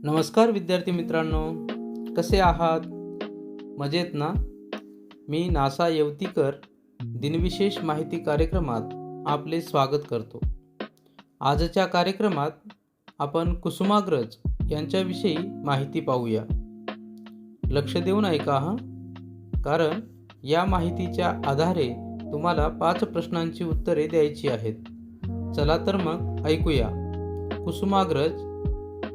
नमस्कार विद्यार्थी मित्रांनो, कसे आहात? मजेत ना? मी नासा येवतीकर दिनविशेष माहिती कार्यक्रमात आपले स्वागत करतो. आजच्या कार्यक्रमात आपण कुसुमाग्रज यांच्याविषयी माहिती पाहूया. लक्ष देऊन ऐका हं, कारण या माहितीच्या आधारे तुम्हाला 5 प्रश्नांची उत्तरे द्यायची आहेत. चला तर मग ऐकूया. कुसुमाग्रज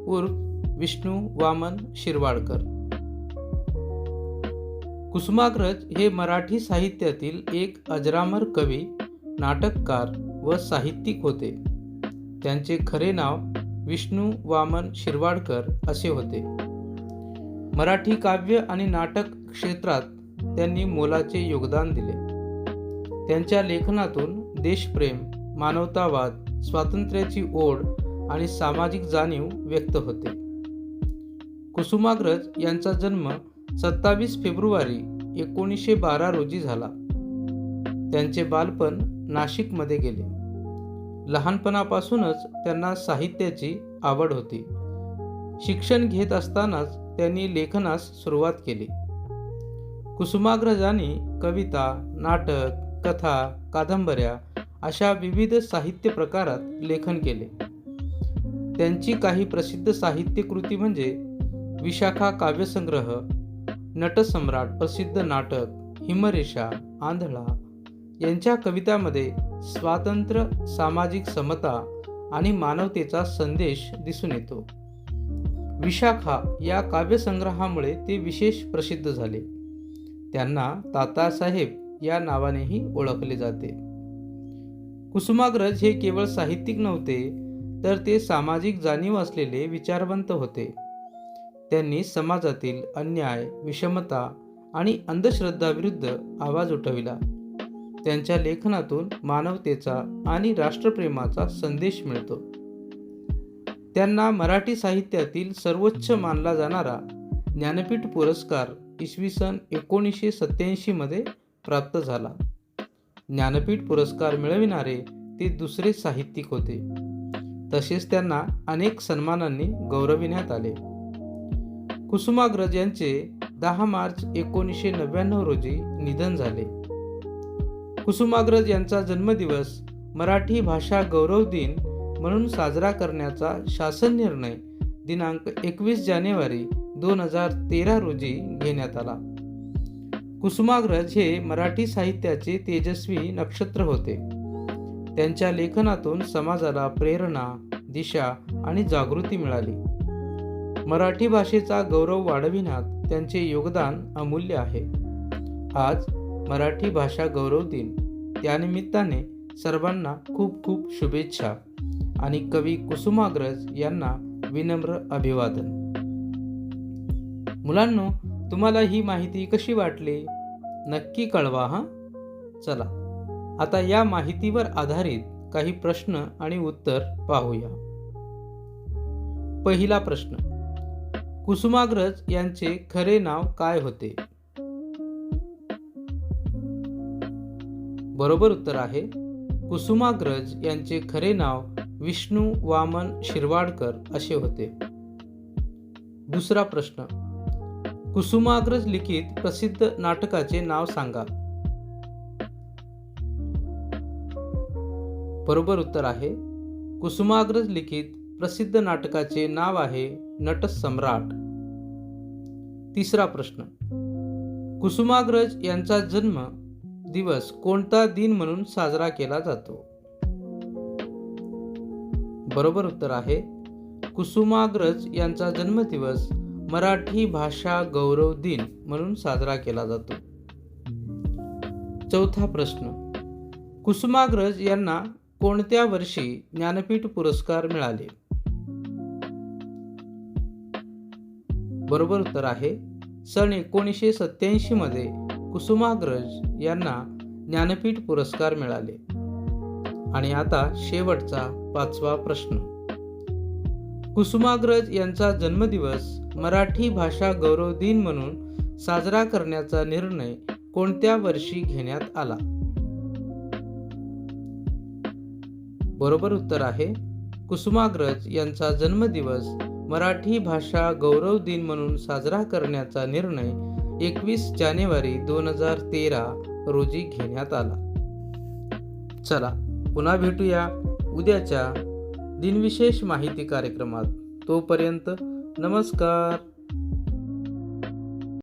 उर्फ विष्णू वामन शिरवाडकर. कुसुमाग्रज हे मराठी साहित्यातील एक अजरामर कवी, नाटककार व साहित्यिक होते. त्यांचे खरे नाव विष्णू वामन शिरवाडकर असे होते. मराठी काव्य आणि नाटक क्षेत्रात त्यांनी मोलाचे योगदान दिले. त्यांच्या लेखनातून देशप्रेम, मानवतावाद, स्वातंत्र्याची ओढ आणि सामाजिक जाणीव व्यक्त होते. कुसुमाग्रज यांचा जन्म 27 फेब्रुवारी 1912 रोजी झाला. त्यांचे बालपण नाशिकमध्ये गेले. लहानपणापासूनच त्यांना साहित्याची आवड होती. शिक्षण घेत असतानाच त्यांनी लेखनास सुरुवात केली. कुसुमाग्रजांनी कविता, नाटक, कथा, कादंबऱ्या अशा विविध साहित्य प्रकारात लेखन केले. त्यांची काही प्रसिद्ध साहित्य कृती म्हणजे विशाखा काव्यसंग्रह, नटसम्राट प्रसिद्ध नाटक, हिमरेषा, आंधळा. यांच्या कवितांमध्ये स्वातंत्र्य, सामाजिक समता आणि मानवतेचा संदेश दिसून येतो. विशाखा या काव्यसंग्रहामुळे ते विशेष प्रसिद्ध झाले. त्यांना तातासाहेब या नावानेही ओळखले जाते. कुसुमाग्रज हे केवळ साहित्यिक नव्हते, तर ते सामाजिक जाणीव असलेले विचारवंत होते. त्यांनी समाजातील अन्याय, विषमता आणि अंधश्रद्धाविरुद्ध आवाज उठविला. त्यांच्या लेखनातून मानवतेचा आणि राष्ट्रप्रेमाचा संदेश मिळतो. त्यांना मराठी साहित्यातील सर्वोच्च मानला जाणारा ज्ञानपीठ पुरस्कार इसवी सन 1987 मध्ये प्राप्त झाला. ज्ञानपीठ पुरस्कार मिळविणारे ते दुसरे साहित्यिक होते. तसेच त्यांना अनेक सन्मानांनी गौरविण्यात आले. कुसुमाग्रज यांचे 10 मार्च 1999 रोजी निधन झाले. कुसुमाग्रज यांचा जन्मदिवस मराठी भाषा गौरव दिन म्हणून साजरा करण्याचा शासन निर्णय दिनांक 21 जानेवारी 2013 रोजी घेण्यात आला. कुसुमाग्रज हे मराठी साहित्याचे तेजस्वी नक्षत्र होते. त्यांच्या लेखनातून समाजाला प्रेरणा, दिशा आणि जागृती मिळाली. मराठी भाषेचा गौरव वाढविण्यात त्यांचे योगदान अमूल्य आहे. आज मराठी भाषा गौरव दिन, त्यानिमित्ताने सर्वांना खूप खूप शुभेच्छा आणि कवी कुसुमाग्रज यांना विनम्र अभिवादन. मुलांनो, तुम्हाला ही माहिती कशी वाटली? नक्की कळवा हं. चला, आता या माहितीवर आधारित काही प्रश्न आणि उत्तर पाहूया. पहिला प्रश्न: कुसुमाग्रज यांचे खरे नाव काय होते? बरोबर उत्तर आहे, कुसुमाग्रज यांचे खरे नाव विष्णू वामन शिरवाडकर असे होते. दुसरा प्रश्न: कुसुमाग्रज लिखित प्रसिद्ध नाटकाचे नाव सांगा. बरोबर उत्तर आहे, कुसुमाग्रज लिखित प्रसिद्ध नाटकाचे नाव आहे नटसम्राट. तिसरा प्रश्न: कुसुमाग्रज यांचा जन्म दिवस कोणता दिन म्हणून साजरा केला जातो? बरोबर उत्तर आहे, कुसुमाग्रज यांचा जन्मदिवस मराठी भाषा गौरव दिन म्हणून साजरा केला जातो. चौथा प्रश्न: कुसुमाग्रज यांना कोणत्या वर्षी ज्ञानपीठ पुरस्कार मिळाले? बरोबर उत्तर आहे, सन 1987 मध्ये कुसुमाग्रज यांना ज्ञानपीठ पुरस्कार मिळाले. आणि आता शेवटचा 5वा प्रश्न: कुसुमाग्रज यांचा जन्मदिवस मराठी भाषा गौरव दिन म्हणून साजरा करण्याचा निर्णय कोणत्या वर्षी घेण्यात आला? बरोबर उत्तर आहे, कुसुमाग्रज यांचा जन्मदिवस मराठी भाषा गौरव दिन म्हणून साजरा करण्याचा निर्णय 21 जानेवारी 2013 रोजी घेण्यात आला. चला पुन्हा भेटूया उद्याच्या दिनविशेष माहिती कार्यक्रमात. तोपर्यंत नमस्कार.